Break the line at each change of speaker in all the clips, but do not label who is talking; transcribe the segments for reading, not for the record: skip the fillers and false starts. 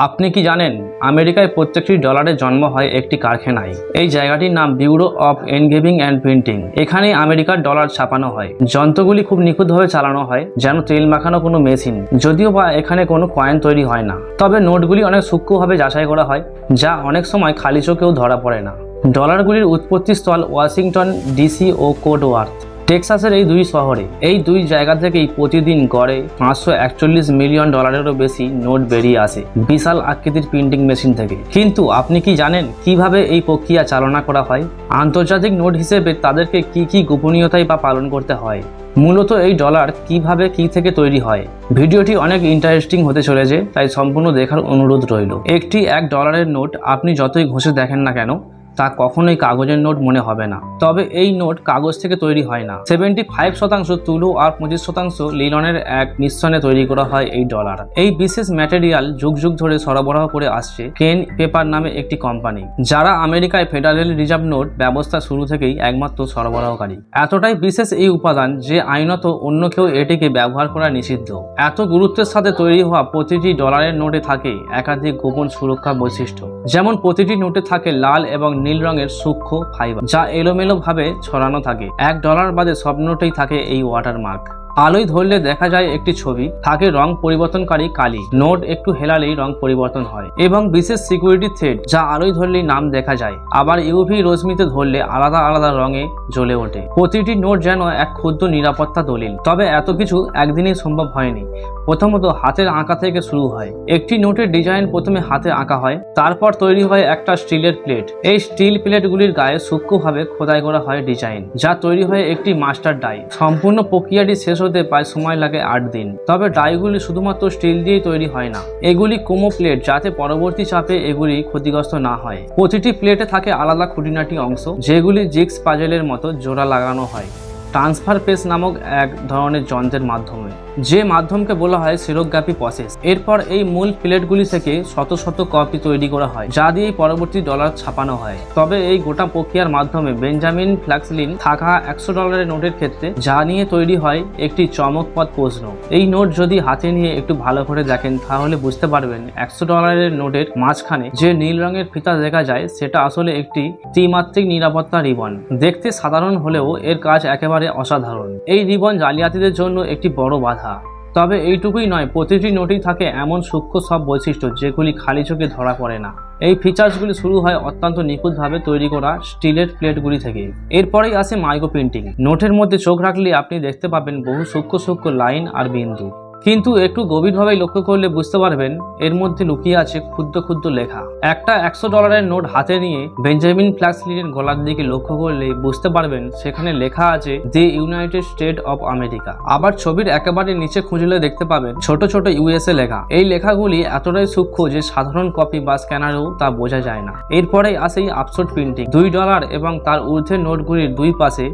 আপনি কি জানেন আমেরিকায় প্রত্যেকটি ডলারের জন্ম হয় একটি কারখানায়। এই জায়গাটির নাম bureau of engraving and printing. এখানেই আমেরিকার ডলার ছাপানো হয়। যন্ত্রগুলি খুব নিখুঁতভাবে চালানো হয়, যেন তেল মাখানো কোনো মেশিন। যদিও বা এখানে কোনো কয়েন তৈরি হয় না, তবে নোটগুলি অনেক সূক্ষ্মভাবে যাচাই করা হয়, যা অনেক সময় খালি চোখেও ধরা পড়ে না। ডলারগুলির উৎপত্তিস্থল ওয়াশিংটন ডিসি ও কোর্ট ওয়ার্থ, টেক্সাসের এই দুই শহরে। এই দুই জায়গা থেকেই প্রতিদিন গড়ে 541 মিলিয়ন ডলারেরও বেশি নোট বেরিয়ে আসে বিশাল আকৃতির প্রিন্টিং মেশিন থেকে। কিন্তু আপনি কি জানেন কিভাবে এই প্রক্রিয়া চালনা করা হয়? আন্তর্জাতিক নোট হিসেবে তাদেরকে কি গোপনীয়তাই বা পালন করতে হয়? মূলত এই ডলার কিভাবে কি থেকে তৈরি হয়? ভিডিওটি অনেক ইন্টারেস্টিং হতে চলেছে, তাই সম্পূর্ণ দেখার অনুরোধ রইল। একটি $1 নোট আপনি যতই ঘষে দেখেন না কেন, তা কখনোই কাগজের নোট মনে হবে না। তবে এই নোট কাগজ থেকে তৈরি হয় না। 75% তুলো আর 25% লিননের এক মিশ্রণে তৈরি করা হয় এই ডলার। এই বিশেষ ম্যাটেরিয়াল যুগ যুগ ধরে সরবরাহ করে আসছে কেন পেপার নামে একটি কোম্পানি, যারা আমেরিকায় ফেডারেল রিজার্ভ নোট ব্যবস্থা শুরু থেকেই একমাত্র সরবরাহকারী। এতটাই বিশেষ এই উপাদান যে আইনত অন্য কেউ এটিকে ব্যবহার করা নিষিদ্ধ। এত গুরুত্বের সাথে তৈরি হওয়া প্রতিটি ডলারের নোটে থাকে একাধিক গোপন সুরক্ষা বৈশিষ্ট্য। যেমন প্রতিটি নোটে থাকে লাল এবং নীল রঙের সূক্ষ্ম ফাইবার, যা এলোমেলো ভাবে ছড়ানো থাকে। $1 বাদে সব নোটেই থাকে এই ওয়াটারমার্ক। আলোয় ধরলে দেখা যায় একটি ছবি, থাকে রং পরিবর্তনকারী কালি। নোট একটু হেলালেই রং পরিবর্তন হয়, এবং বিশেষ সিকিউরিটি থ্রেড, যা আলোয় ধরলেই নাম দেখা যায়। আবার ইউভি রশ্মিতে ধরলে আলাদা আলাদা রঙে জ্বলে ওঠে। প্রতিটি নোট যেন এক ক্ষুদ্র নিরাপত্তা দলিল। তবে এত কিছু একদিনেই সম্ভব হয়নি। প্রথমত হাতের আঁকা থেকে শুরু হয়। একটি নোটের ডিজাইন প্রথমে হাতে আঁকা হয়, তারপর তৈরি হয় একটা স্টিলের প্লেট। এই স্টিল প্লেটগুলির গায়ে সূক্ষ্মভাবে খোদাই করা হয় ডিজাইন, যা তৈরি হয় একটি মাস্টার ডাই। সম্পূর্ণ প্রক্রিয়াটি শেষ হতে প্রায় সময় লাগে 8 দিন। তবে ডাইগুলি শুধুমাত্র স্টিল দিয়েই তৈরি হয় না, এগুলি কোমো প্লেট, যাতে পরবর্তী চাপে এগুলি ক্ষতিগ্রস্ত না হয়। প্রতিটি প্লেটে থাকে আলাদা খুঁটিনাটি অংশ, যেগুলি জিগস পাজেলের মতো জোড়া লাগানো হয় ট্রান্সফার প্রেস নামক এক ধরনের যন্ত্রের মাধ্যমে, যে মাধ্যমকে বলা হয় সিরোগ্রাফি প্রসেস। এরপর এই মূল প্লেটগুলি থেকে শত শত কপি তৈরি করা হয়, যা দিয়ে পরবর্তী ডলার ছাপানো হয়। তবে এই গোটা প্রক্রিয়ার মাধ্যমে বেঞ্জামিন ফ্রাঙ্কলিন থাকা $100 নোটের ক্ষেত্রে যা নিয়ে তৈরি হয় একটি চমকপ্রদ প্রশ্ন। এই নোট যদি হাতে নিয়ে একটু ভালো করে দেখেন, তাহলে বুঝতে পারবেন $100 নোটের মাঝখানে যে নীল রঙের ফিতা দেখা যায়, সেটা আসলে একটি ত্রিমাত্রিক নিরাপত্তা রিবন। দেখতে সাধারণ হলেও এর কাজ একেবারে অসাধারণ। এই রিবন জালিয়াতিদের জন্য একটি বড় বাধা। তবে এইটুকুই নয়, প্রতিটি নোটেই থাকে এমন সূক্ষ্ম সব বৈশিষ্ট্য যেগুলি খালি চোখে ধরা পড়ে না। এই ফিচার্সগুলি শুরু হয় অত্যন্ত নিখুঁতভাবে তৈরি করা স্টিলের প্লেটগুলি থেকে। এরপরেই আসে মাইক্রো প্রিন্টিং। নোটের মধ্যে চোখ রাখলে আপনি দেখতে পাবেন বহু সূক্ষ্ম সূক্ষ্ম লাইন আর বিন্দু, কিন্তু একটু গভীরভাবে লক্ষ্য করলে বুঝতে পারবেন এর মধ্যে লুকিয়ে আছে ক্ষুদ্র ক্ষুদ্র লেখা। একটা $100 নোট হাতে নিয়ে বেঞ্জামিন ফ্রাঙ্কলিনের গলার দিকে লক্ষ্য করলে বুঝতে পারবেন সেখানে লেখা আছে the United state of America. আবার ছবির একেবারে নিচে খুঁজলে দেখতে পাবেন ছোট ছোট USA লেখা। এই লেখাগুলি এতটাই সূক্ষ্ম যে সাধারণ কপি বা স্ক্যানারেও তা বোঝা যায় না। এরপরেই আসে আপসোট প্রিন্টিং। $2 এবং তার ঊর্ধ্বের নোটগুলির দুই পাশে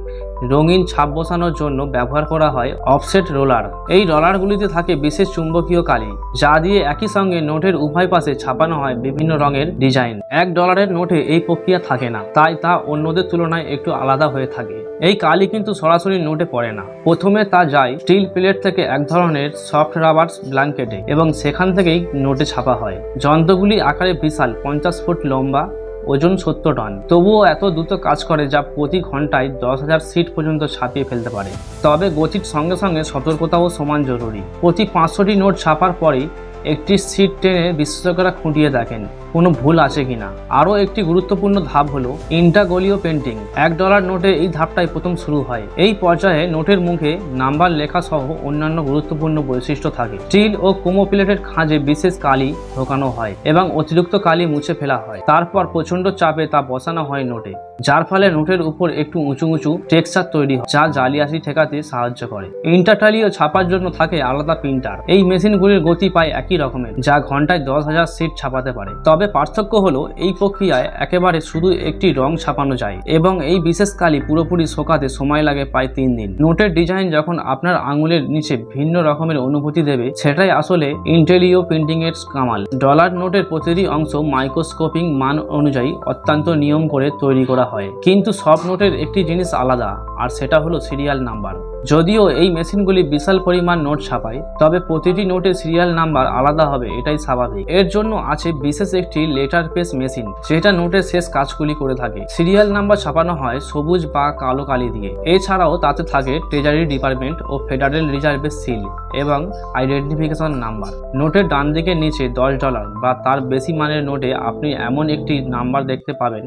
রঙিন ছাপ বসানোর জন্য ব্যবহার করা হয় অফসেট রোলার। এই রোলারগুলিতে থাকে বিশেষ চুম্বকীয় কালি, যা দিয়ে একই সঙ্গে নোটের উভয় পাশে ছাপানো হয় বিভিন্ন রঙের ডিজাইন। $1 নোটে এই প্রক্রিয়া থাকে না, তাই তা অন্যদের তুলনায় একটু আলাদা হয়ে থাকে। এই কালি কিন্তু সরাসরি নোটে পড়ে না। প্রথমে তা যায় স্টিল প্লেট থেকে এক ধরনের সফট রাবার ব্ল্যাঙ্কেটে, এবং সেখান থেকেই নোটে ছাপা হয়। যন্ত্রগুলি আকারে বিশাল, 50 ফুট লম্বা, ওজন 70 টন। তবুও এত দ্রুত কাজ করে যা প্রতি ঘন্টায় 10,000 সিট পর্যন্ত ছাপিয়ে ফেলতে পারে। তবে গতির সঙ্গে সঙ্গে সতর্কতাও সমান জরুরি। প্রতি 500টি নোট ছাপার পরেই একটি সিট টেনে বিশেষজ্ঞরা খুঁটিয়ে দেখেন কোনো ভুল আছে কিনা। আরও একটি গুরুত্বপূর্ণ ধাপ হলো ইন্টাগোলিও পেন্টিং। $1 নোটে এই ধাপটাই প্রথম শুরু হয়। এই পর্যায়ে নোটের মুখে নাম্বার লেখা সহ অন্যান্য গুরুত্বপূর্ণ বৈশিষ্ট্য থাকে। স্টিল ও কোমো প্লেটের খাঁজে বিশেষ কালি ঢোকানো হয় এবং অতিরিক্ত কালি মুছে ফেলা হয়। তারপর প্রচন্ড চাপে তা বসানো হয় নোটে, যার ফলে নোটের উপর একটু উঁচু উঁচু টেক্সচার তৈরি হয়, যা জালিয়াতি ঠেকাতে সাহায্য করে। ইন্টারটালিও ছাপার জন্য থাকে আলাদা প্রিন্টার। এই মেশিনগুলির গতি প্রায় একই রকমের, যা ঘন্টায় 10,000 সিট ছাপাতে পারে। তবে পার্থক্য হলো এই প্রক্রিয়ায় একেবারে শুধু একটি রং ছাপানো যায়, এবং এই বিশেষ কালি পুরোপুরি শোকাতে সময় লাগে প্রায় 3 দিন। নোটের ডিজাইন যখন আপনার আঙুলের নিচে ভিন্ন রকমের অনুভূতি দেবে, সেটাই আসলে ইন্টেলিও প্রিন্টিং এর কামাল। ডলার নোটের প্রতিটি অংশ মাইক্রোস্কোপিক মান অনুযায়ী অত্যন্ত নিয়ম করে তৈরি করা হয়। কিন্তু সব নোটের একটি জিনিস আলাদা, আর সেটা হলো সিরিয়াল নাম্বার। যদিও এই মেশিনগুলি বিশাল পরিমাণ নোট ছাপায়, তবে প্রতিটি নোটের সিরিয়াল নাম্বার আলাদা হবে, এটাই স্বাভাবিক। এর জন্য আছে বিশেষ একটি লেটার প্রেস মেশিন, যেটা নোটের শেষ কাজগুলি করে থাকে। সিরিয়াল নাম্বার ছাপানো হয় সবুজ বা কালো কালি দিয়ে। এছাড়াও তাতে থাকে ট্রেজারি ডিপার্টমেন্ট ও ফেডারেল রিজার্ভের সিল এবং আইডেন্টিফিকেশন নাম্বার। নোটের ডান দিকে নিচে $10 বা তার বেশি মানের নোটে আপনি এমন একটি নাম্বার দেখতে পাবেন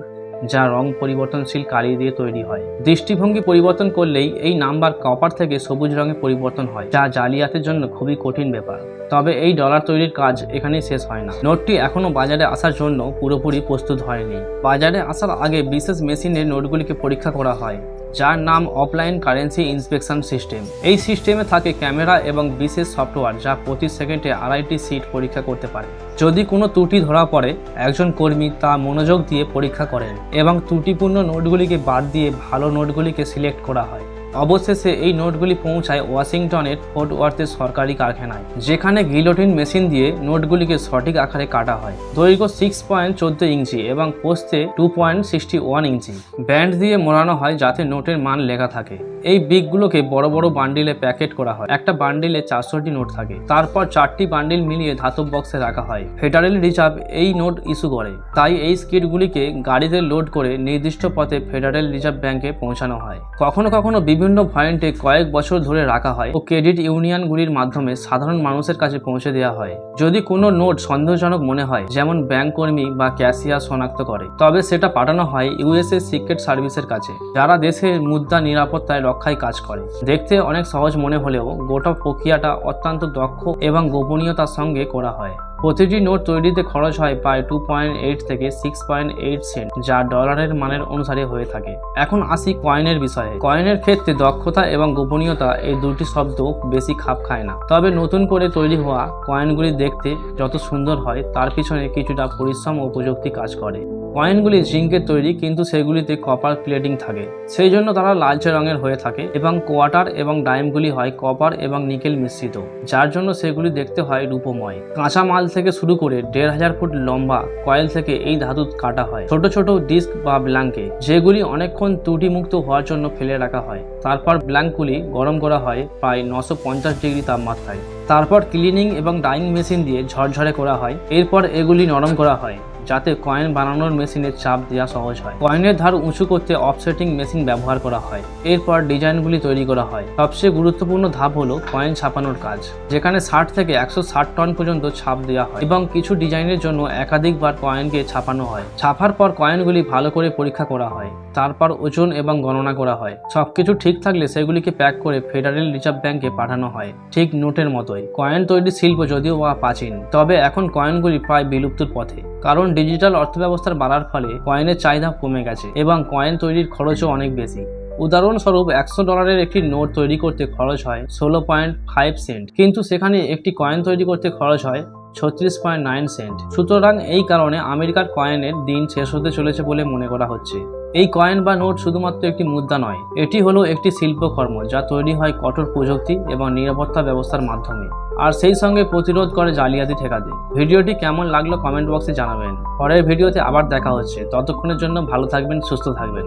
যা রং পরিবর্তনশীল কালি দিয়ে তৈরি হয়। দৃষ্টিভঙ্গি পরিবর্তন করলেই এই নাম্বার কপার থেকে সবুজ রঙে পরিবর্তন হয়, যা জালিয়াতির জন্য খুবই কঠিন ব্যাপার। তবে এই ডলার তৈরির কাজ এখানেই শেষ হয় না। নোটটি এখনো বাজারে আসার জন্য পুরোপুরি প্রস্তুত হয়নি। বাজারে আসার আগে বিশেষ মেশিনে নোটগুলিকে পরীক্ষা করা হয়, যার নাম অফলাইন কারেন্সি ইন্সপেকশন সিস্টেম। এই সিস্টেমে থাকে ক্যামেরা এবং বিশেষ সফটওয়্যার যা প্রতি সেকেন্ডে 2.5টি সিট পরীক্ষা করতে পারে। যদি কোনো ত্রুটি ধরা পড়ে, একজন কর্মী তা মনোযোগ দিয়ে পরীক্ষা করেন এবং ত্রুটিপূর্ণ নোটগুলিকে বাদ দিয়ে ভালো নোটগুলিকে সিলেক্ট করা হয়। অবশেষে এই নোটগুলি পৌঁছায় ওয়াশিংটনের ফোর্ট ওয়ার্থের সরকারি কারখানায়, যেখানে গিলোটিন মেশিন দিয়ে নোটগুলিকে সঠিক আকারে কাটা হয়। দৈর্ঘ্য 6.14 ইঞ্চি এবং প্রস্থে 2.61 ইঞ্চি। ব্যান্ড দিয়ে মোড়ানো হয় যাতে নোটের মান লেখা থাকে। এই বিগগুলোকে বড় বড় বান্ডিলে প্যাকেট করা হয়। একটা বান্ডিলে 400টি নোট থাকে। তারপর 4টি বান্ডিল মিলিয়ে ধাতব বক্সে রাখা হয়। ফেডারেল রিজার্ভ এই নোট ইস্যু করে, তাই এই স্কিটগুলিকে গাড়িতে লোড করে নির্দিষ্ট পথে ফেডারেল রিজার্ভ ব্যাংকে পৌঁছানো হয়। কখনো কখনো বিভিন্ন পয়েন্টে কয়েক বছর ধরে রাখা হয় ও ক্রেডিট ইউনিয়নগুলির মাধ্যমে সাধারণ মানুষের কাছে পৌঁছে দেওয়া হয়। যদি কোনো নোট সন্দেহজনক মনে হয়, যেমন ব্যাংক কর্মী বা ক্যাশিয়ার শনাক্ত করে, তবে সেটা পাঠানো হয় ইউএসএ সিক্রেট সার্ভিসের কাছে, যারা দেশের মুদ্রা নিরাপত্তায় রক্ষায় কাজ করে। দেখতে অনেক সহজ মনে হলেও গোটা প্রক্রিয়াটা অত্যন্ত দক্ষ এবং গোপনীয়তার সঙ্গে করা হয়। প্রতিটি নোট তৈরিতে খরচ হয় প্রায় 2.8 থেকে 6.8 সেন্ট, যা ডলারের মানের অনুসারে হয়ে থাকে। এখন আসি কয়েনের বিষয়ে। কয়েনের ক্ষেত্রে দক্ষতা এবং গোপনীয়তা এই দুটি শব্দ বেশি খাপ খায় না। তবে নতুন করে তৈরি হওয়া কয়েনগুলি দেখতে যত সুন্দর হয়, তার পিছনে কিছুটা পরিশ্রম ও প্রযুক্তি কাজ করে। কয়েনগুলি জিঙ্কের তৈরি, কিন্তু সেগুলিতে কপার প্লেটিং থাকে, সেই জন্য তারা লালচে রঙের হয়ে থাকে এবং কোয়ার্টার এবং ডাইমগুলি হয় কপার এবং নিকেল মিশ্রিত, যার জন্য সেগুলি দেখতে হয় রূপময়। কাঁচা মাল থেকে শুরু করে 1500 ফুট লম্বা কয়েল থেকে এই ধাতু কাটা হয় ছোট ছোট ডিস্ক বা ব্ল্যাঙ্কে, যেগুলি অনেকক্ষণ ত্রুটিমুক্ত হওয়ার জন্য ফেলে রাখা হয়। তারপর ব্ল্যাঙ্কগুলি গরম করা হয় প্রায় 950 ডিগ্রি তাপমাত্রায়। তারপর ক্লিনিং এবং ডাইং মেশিন দিয়ে ঝরঝরে করা হয়। এরপর এগুলি নরম করা হয় যাতে কয়েন বানানোর মেশিনে চাপ দেওয়া সহজ হয়। কয়েনের ধার উঁচু করতে অফসেটিং মেশিন ব্যবহার করা হয়। এরপর ডিজাইনগুলি তৈরি করা হয়। সবচেয়ে গুরুত্বপূর্ণ ধাপ হলো কয়েন ছাপানোর কাজ, যেখানে 60 থেকে 160 টন পর্যন্ত ছাপ দেওয়া হয় এবং কিছু ডিজাইনের জন্য একাধিকবার কয়েনকে ছাপানো হয়। ছাপার পর কয়েনগুলি ভালো করে পরীক্ষা করা হয়, তারপর ওজন এবং গণনা করা হয়। সবকিছু ঠিক থাকলে সেগুলিকে প্যাক করে ফেডারেল রিজার্ভ ব্যাংকে পাঠানো হয়, ঠিক নোটের মতোই। কয়েন তৈরির শিল্প যদিও বা প্রাচীন, তবে এখন কয়েনগুলি প্রায় বিলুপ্তির পথে, কারণ ডিজিটাল অর্থব্যবস্থার বাড়ার ফলে কয়েনের চাহিদা কমে গেছে এবং কয়েন তৈরির খরচও অনেক বেশি। উদাহরণস্বরূপ $100 একটি নোট তৈরি করতে খরচ হয় 16.5 সেন্ট, কিন্তু সেখানে একটি কয়েন তৈরি করতে খরচ হয় 36.9 সেন্ট। সুতরাং এই কারণে আমেরিকার কয়েনের দিন শেষ হতে চলেছে বলে মনে করা হচ্ছে। এই কয়েন বা নোট শুধুমাত্র একটি মুদ্রা নয়, এটি হলো একটি শিল্পকর্ম যা তৈরি হয় কঠোর প্রযুক্তি এবং নিরাপত্তা ব্যবস্থার মাধ্যমে, আর সেই সঙ্গে প্রতিরোধ করে জালিয়াতি ঠেকাতে। ভিডিওটি কেমন লাগলো কমেন্ট বক্সে জানাবেন। পরের ভিডিওতে আবার দেখা হচ্ছে। ততক্ষণের জন্য ভালো থাকবেন, সুস্থ থাকবেন।